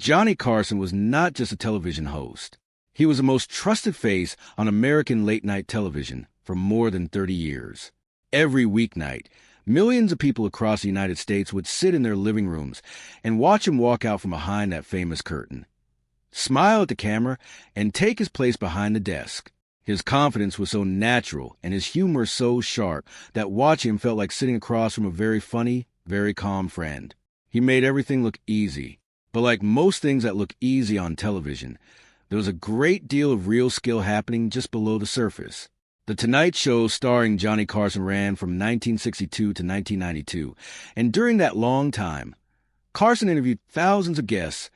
Johnny Carson was not just a television host. He was the most trusted face on American late-night television for more than 30 years. Every weeknight, millions of people across the United States would sit in their living rooms and watch him walk out from behind that famous curtain, smile at the camera, and take his place behind the desk. His confidence was so natural and his humor so sharp that watching him felt like sitting across from a very funny, very calm friend. He made everything look easy. But like most things that look easy on television, there was a great deal of real skill happening just below the surface. The Tonight Show starring Johnny Carson ran from 1962 to 1992, and during that long time, Carson interviewed thousands of guests,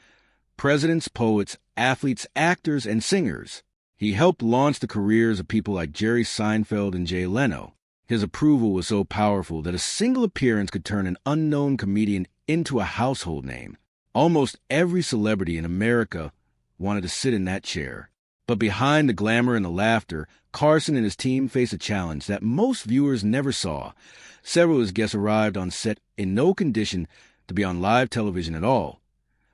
presidents, poets, athletes, actors, and singers. He helped launch the careers of people like Jerry Seinfeld and Jay Leno. His approval was so powerful that a single appearance could turn an unknown comedian into a household name. Almost every celebrity in America wanted to sit in that chair. But behind the glamour and the laughter, Carson and his team faced a challenge that most viewers never saw. Several of his guests arrived on set in no condition to be on live television at all.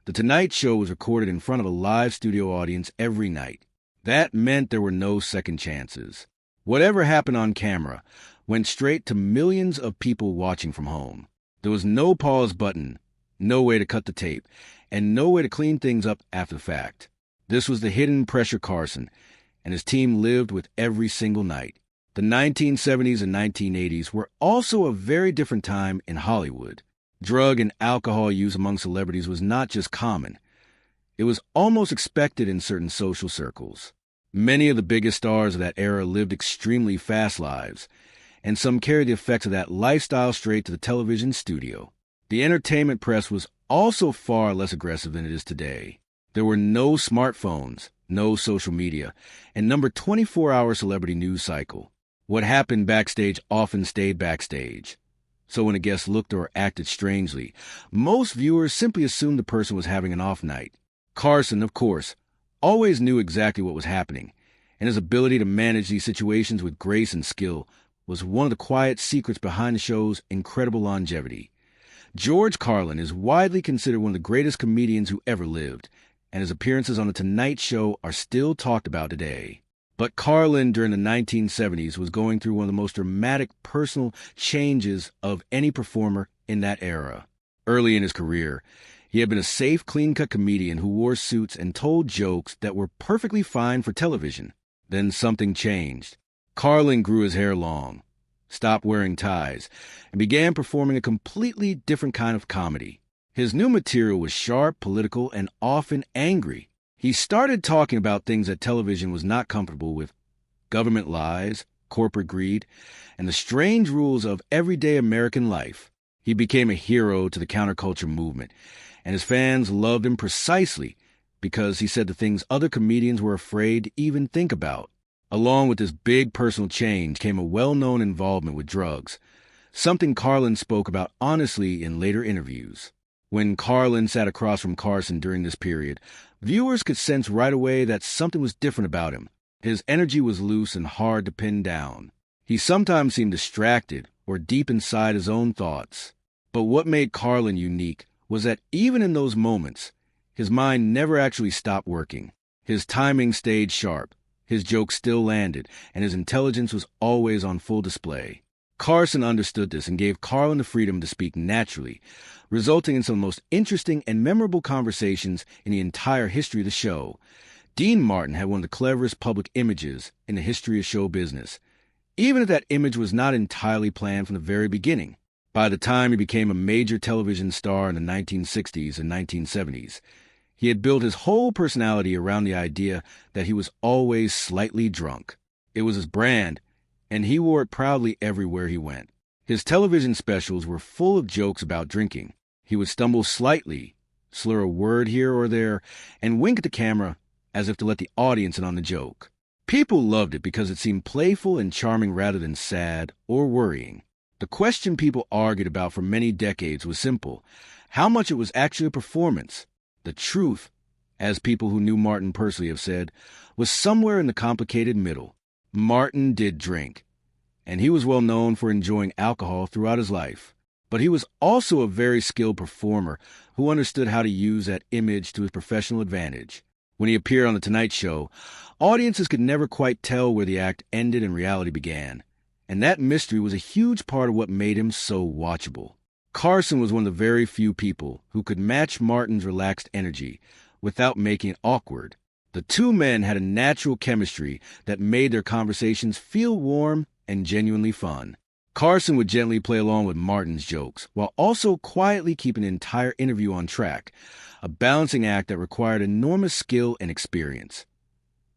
The Tonight Show was recorded in front of a live studio audience every night. That meant there were no second chances. Whatever happened on camera went straight to millions of people watching from home. There was no pause button, no way to cut the tape, and no way to clean things up after the fact. This was the hidden pressure Carson and his team lived with every single night. The 1970s and 1980s were also a very different time in Hollywood. Drug and alcohol use among celebrities was not just common. It was almost expected in certain social circles. Many of the biggest stars of that era lived extremely fast lives, and some carried the effects of that lifestyle straight to the television studio. The entertainment press was also far less aggressive than it is today. There were no smartphones, no social media, and number 24-hour celebrity news cycle. What happened backstage often stayed backstage. So when a guest looked or acted strangely, most viewers simply assumed the person was having an off night. Carson, of course, always knew exactly what was happening, and his ability to manage these situations with grace and skill was one of the quiet secrets behind the show's incredible longevity. George Carlin is widely considered one of the greatest comedians who ever lived, and his appearances on The Tonight Show are still talked about today. But Carlin, during the 1970s, was going through one of the most dramatic personal changes of any performer in that era. Early in his career, he had been a safe, clean-cut comedian who wore suits and told jokes that were perfectly fine for television. Then something changed. Carlin grew his hair long, stopped wearing ties, and began performing a completely different kind of comedy. His new material was sharp, political, and often angry. He started talking about things that television was not comfortable with: government lies, corporate greed, and the strange rules of everyday American life. He became a hero to the counterculture movement, and his fans loved him precisely because he said the things other comedians were afraid to even think about. Along with this big personal change came a well-known involvement with drugs, something Carlin spoke about honestly in later interviews. When Carlin sat across from Carson during this period, viewers could sense right away that something was different about him. His energy was loose and hard to pin down. He sometimes seemed distracted or deep inside his own thoughts. But what made Carlin unique was that even in those moments, his mind never actually stopped working. His timing stayed sharp. His jokes still landed, and his intelligence was always on full display. Carson understood this and gave Carlin the freedom to speak naturally, resulting in some of the most interesting and memorable conversations in the entire history of the show. Dean Martin had one of the cleverest public images in the history of show business, even if that image was not entirely planned from the very beginning. By the time he became a major television star in the 1960s and 1970s, he had built his whole personality around the idea that he was always slightly drunk. It was his brand, and he wore it proudly everywhere he went. His television specials were full of jokes about drinking. He would stumble slightly, slur a word here or there, and wink at the camera as if to let the audience in on the joke. People loved it because it seemed playful and charming rather than sad or worrying. The question people argued about for many decades was simple: how much it was actually a performance. The truth, as people who knew Martin personally have said, was somewhere in the complicated middle. Martin did drink, and he was well known for enjoying alcohol throughout his life. But he was also a very skilled performer who understood how to use that image to his professional advantage. When he appeared on The Tonight Show, audiences could never quite tell where the act ended and reality began. And that mystery was a huge part of what made him so watchable. Carson was one of the very few people who could match Martin's relaxed energy without making it awkward. The two men had a natural chemistry that made their conversations feel warm and genuinely fun. Carson would gently play along with Martin's jokes, while also quietly keeping the entire interview on track, a balancing act that required enormous skill and experience.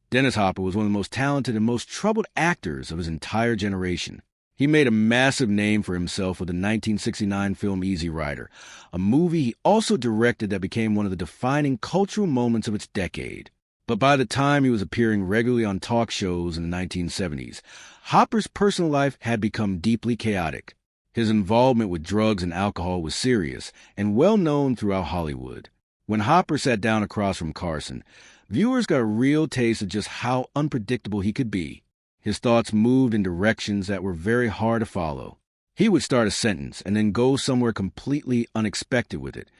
Dennis Hopper was one of the most talented and most troubled actors of his entire generation. He made a massive name for himself with the 1969 film Easy Rider, a movie he also directed that became one of the defining cultural moments of its decade. But by the time he was appearing regularly on talk shows in the 1970s, Hopper's personal life had become deeply chaotic. His involvement with drugs and alcohol was serious and well known throughout Hollywood. When Hopper sat down across from Carson, viewers got a real taste of just how unpredictable he could be. His thoughts moved in directions that were very hard to follow. He would start a sentence and then go somewhere completely unexpected with it,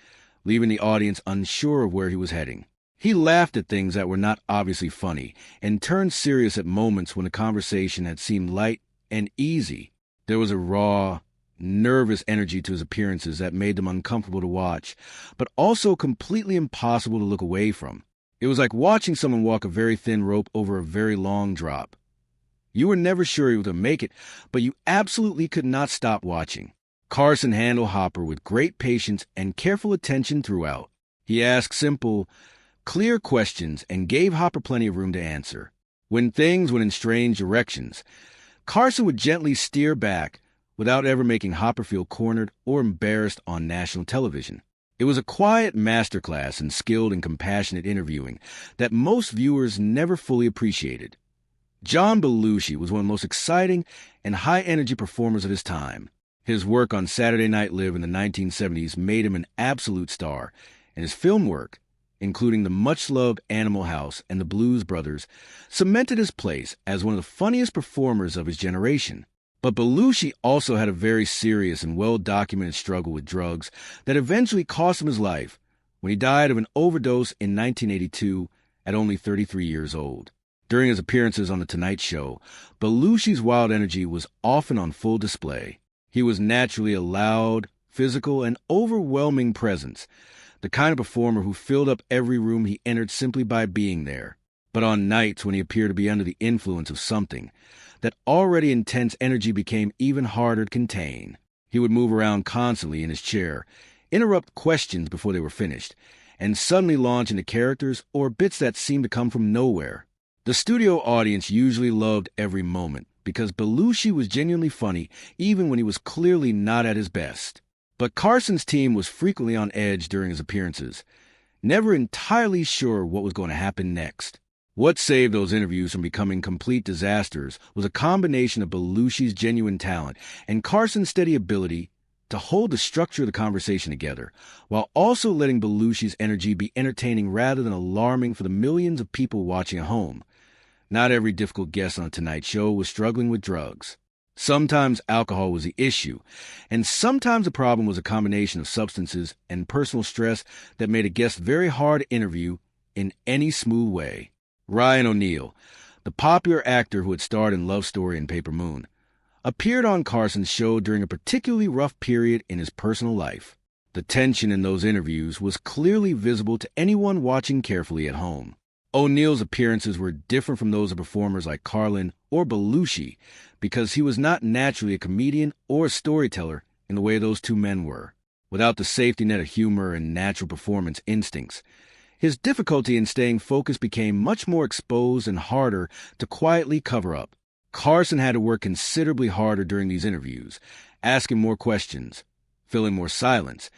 leaving the audience unsure of where he was heading. He laughed at things that were not obviously funny and turned serious at moments when the conversation had seemed light and easy. There was a raw, nervous energy to his appearances that made them uncomfortable to watch, but also completely impossible to look away from. It was like watching someone walk a very thin rope over a very long drop. You were never sure he was going to make it, but you absolutely could not stop watching. Carson handled Hopper with great patience and careful attention throughout. He asked simple, clear questions and gave Hopper plenty of room to answer. When things went in strange directions, Carson would gently steer back without ever making Hopper feel cornered or embarrassed on national television. It was a quiet masterclass in skilled and compassionate interviewing that most viewers never fully appreciated. John Belushi was one of the most exciting and high-energy performers of his time. His work on Saturday Night Live in the 1970s made him an absolute star, and his film work, including the much-loved Animal House and the Blues Brothers, cemented his place as one of the funniest performers of his generation. But Belushi also had a very serious and well-documented struggle with drugs that eventually cost him his life when he died of an overdose in 1982 at only 33 years old. During his appearances on The Tonight Show, Belushi's wild energy was often on full display. He was naturally a loud, physical, and overwhelming presence, the kind of performer who filled up every room he entered simply by being there. But on nights when he appeared to be under the influence of something, that already intense energy became even harder to contain. He would move around constantly in his chair, interrupt questions before they were finished, and suddenly launch into characters or bits that seemed to come from nowhere. The studio audience usually loved every moment because Belushi was genuinely funny even when he was clearly not at his best. But Carson's team was frequently on edge during his appearances, never entirely sure what was going to happen next. What saved those interviews from becoming complete disasters was a combination of Belushi's genuine talent and Carson's steady ability to hold the structure of the conversation together, while also letting Belushi's energy be entertaining rather than alarming for the millions of people watching at home. Not every difficult guest on Tonight Show was struggling with drugs. Sometimes alcohol was the issue, and sometimes the problem was a combination of substances and personal stress that made a guest very hard to interview in any smooth way. Ryan O'Neal, the popular actor who had starred in Love Story and Paper Moon, appeared on Carson's show during a particularly rough period in his personal life. The tension in those interviews was clearly visible to anyone watching carefully at home. O'Neal's appearances were different from those of performers like Carlin or Belushi because he was not naturally a comedian or a storyteller in the way those two men were. Without the safety net of humor and natural performance instincts, his difficulty in staying focused became much more exposed and harder to quietly cover up. Carson had to work considerably harder during these interviews, asking more questions, filling more silence,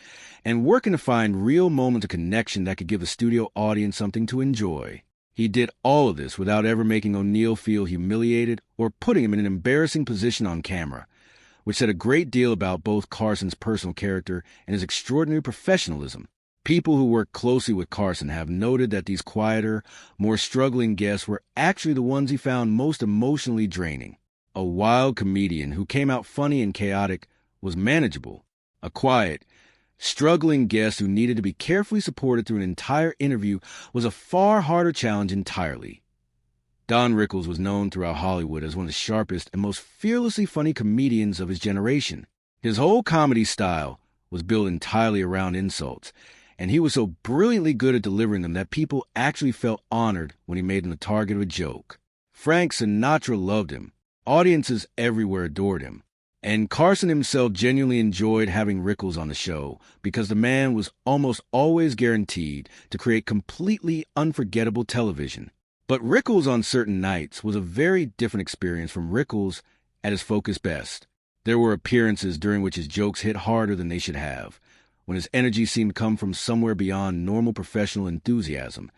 and working to find real moments of connection that could give the studio audience something to enjoy. He did all of this without ever making O'Neal feel humiliated or putting him in an embarrassing position on camera, which said a great deal about both Carson's personal character and his extraordinary professionalism. People who work closely with Carson have noted that these quieter, more struggling guests were actually the ones he found most emotionally draining. A wild comedian who came out funny and chaotic was manageable, A quiet, struggling guest who needed to be carefully supported through an entire interview was a far harder challenge entirely. Don Rickles was known throughout Hollywood as one of the sharpest and most fearlessly funny comedians of his generation. His whole comedy style was built entirely around insults, and he was so brilliantly good at delivering them that people actually felt honored when he made them the target of a joke. Frank Sinatra loved him. Audiences everywhere adored him. And Carson himself genuinely enjoyed having Rickles on the show because the man was almost always guaranteed to create completely unforgettable television. But Rickles on certain nights was a very different experience from Rickles at his focused best. There were appearances during which his jokes hit harder than they should have, when his energy seemed to come from somewhere beyond normal professional enthusiasm,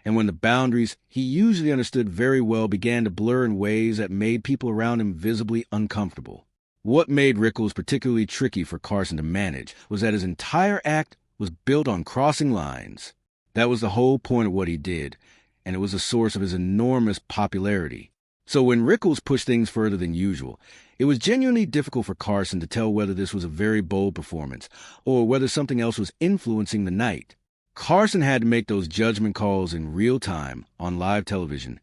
and when the boundaries he usually understood very well began to blur in ways that made people around him visibly uncomfortable. What made Rickles particularly tricky for Carson to manage was that his entire act was built on crossing lines. That was the whole point of what he did, and it was the source of his enormous popularity. So when Rickles pushed things further than usual, it was genuinely difficult for Carson to tell whether this was a very bold performance or whether something else was influencing the night. Carson had to make those judgment calls in real time on live television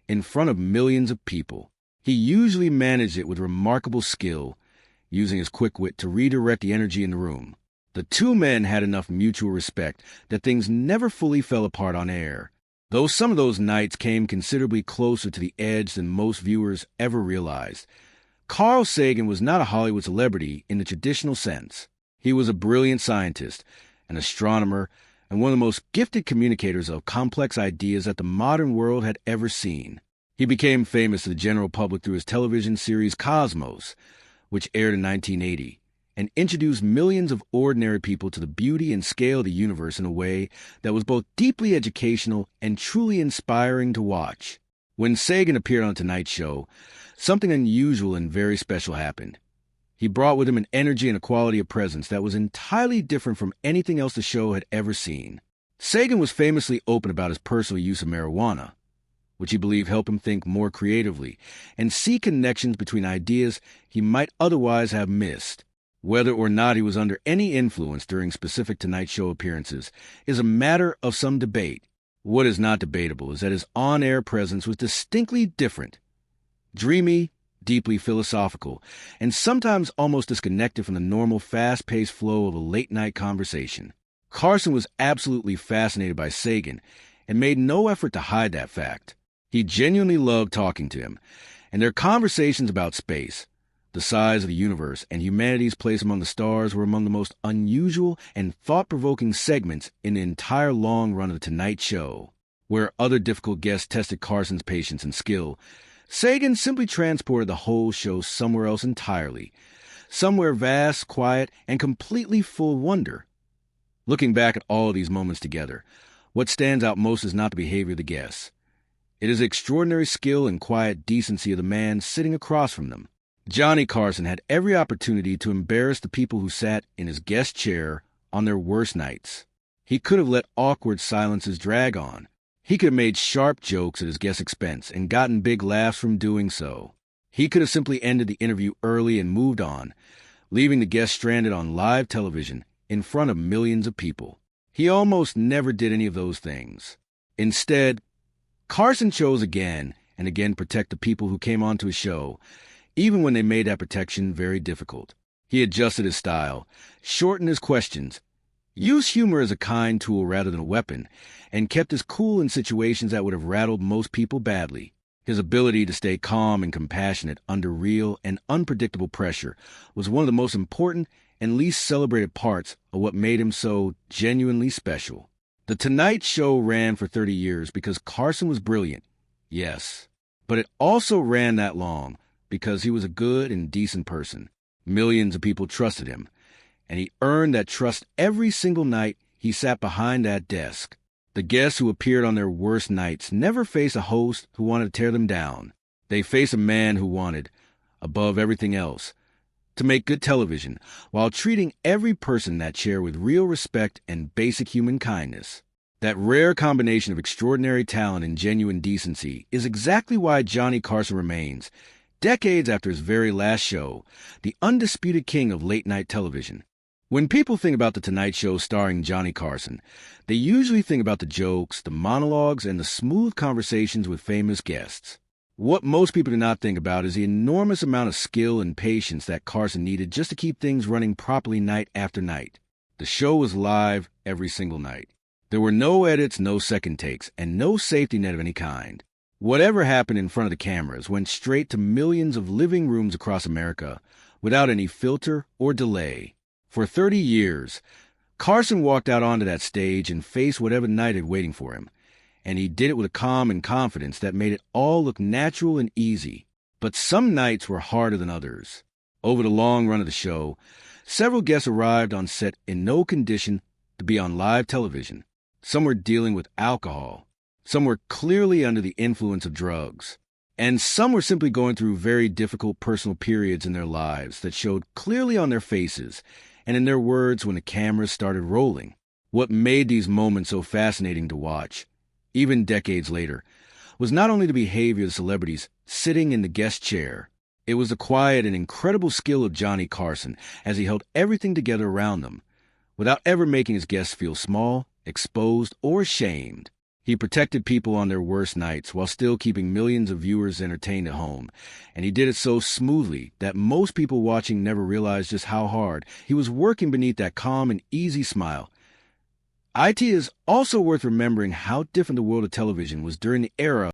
in front of millions of people. He usually managed it with remarkable skill, using his quick wit to redirect the energy in the room. The two men had enough mutual respect that things never fully fell apart on air, though some of those nights came considerably closer to the edge than most viewers ever realized. Carl Sagan was not a Hollywood celebrity in the traditional sense. He was a brilliant scientist, an astronomer, and one of the most gifted communicators of complex ideas that the modern world had ever seen. He became famous to the general public through his television series Cosmos, which aired in 1980, and introduced millions of ordinary people to the beauty and scale of the universe in a way that was both deeply educational and truly inspiring to watch. When Sagan appeared on Tonight Show, something unusual and very special happened. He brought with him an energy and a quality of presence that was entirely different from anything else the show had ever seen. Sagan was famously open about his personal use of marijuana, which he believed helped him think more creatively and see connections between ideas he might otherwise have missed. Whether or not he was under any influence during specific Tonight Show appearances is a matter of some debate. What is not debatable is that his on-air presence was distinctly different, dreamy, deeply philosophical, and sometimes almost disconnected from the normal fast-paced flow of a late-night conversation. Carson was absolutely fascinated by Sagan and made no effort to hide that fact. He genuinely loved talking to him, and their conversations about space, the size of the universe, and humanity's place among the stars were among the most unusual and thought-provoking segments in the entire long run of The Tonight Show. Where other difficult guests tested Carson's patience and skill, Sagan simply transported the whole show somewhere else entirely, somewhere vast, quiet, and completely full of wonder. Looking back at all of these moments together, what stands out most is not the behavior of the guests. It is the extraordinary skill and quiet decency of the man sitting across from them. Johnny Carson had every opportunity to embarrass the people who sat in his guest chair on their worst nights. He could have let awkward silences drag on. He could have made sharp jokes at his guest's expense and gotten big laughs from doing so. He could have simply ended the interview early and moved on, leaving the guest stranded on live television in front of millions of people. He almost never did any of those things. Instead, Carson chose again and again to protect the people who came onto his show, even when they made that protection very difficult. He adjusted his style, shortened his questions, used humor as a kind tool rather than a weapon, and kept his cool in situations that would have rattled most people badly. His ability to stay calm and compassionate under real and unpredictable pressure was one of the most important and least celebrated parts of what made him so genuinely special. The Tonight Show ran for 30 years because Carson was brilliant, yes, but it also ran that long because he was a good and decent person. Millions of people trusted him, and he earned that trust every single night he sat behind that desk. The guests who appeared on their worst nights never faced a host who wanted to tear them down. They faced a man who wanted, above everything else, to make good television while treating every person in that chair with real respect and basic human kindness. That rare combination of extraordinary talent and genuine decency is exactly why Johnny Carson remains, decades after his very last show, the undisputed king of late-night television. When people think about The Tonight Show starring Johnny Carson, they usually think about the jokes, the monologues, and the smooth conversations with famous guests. What most people do not think about is the enormous amount of skill and patience that Carson needed just to keep things running properly night after night. The show was live every single night. There were no edits, no second takes, and no safety net of any kind. Whatever happened in front of the cameras went straight to millions of living rooms across America without any filter or delay. For 30 years, Carson walked out onto that stage and faced whatever night had waiting for him, and he did it with a calm and confidence that made it all look natural and easy. But some nights were harder than others. Over the long run of the show, several guests arrived on set in no condition to be on live television. Some were dealing with alcohol. Some were clearly under the influence of drugs. And some were simply going through very difficult personal periods in their lives that showed clearly on their faces and in their words when the cameras started rolling. What made these moments so fascinating to watch, even decades later, was not only the behavior of the celebrities sitting in the guest chair. It was the quiet and incredible skill of Johnny Carson as he held everything together around them, without ever making his guests feel small, exposed, or ashamed. He protected people on their worst nights while still keeping millions of viewers entertained at home, and he did it so smoothly that most people watching never realized just how hard he was working beneath that calm and easy smile. It is also worth remembering how different the world of television was during the era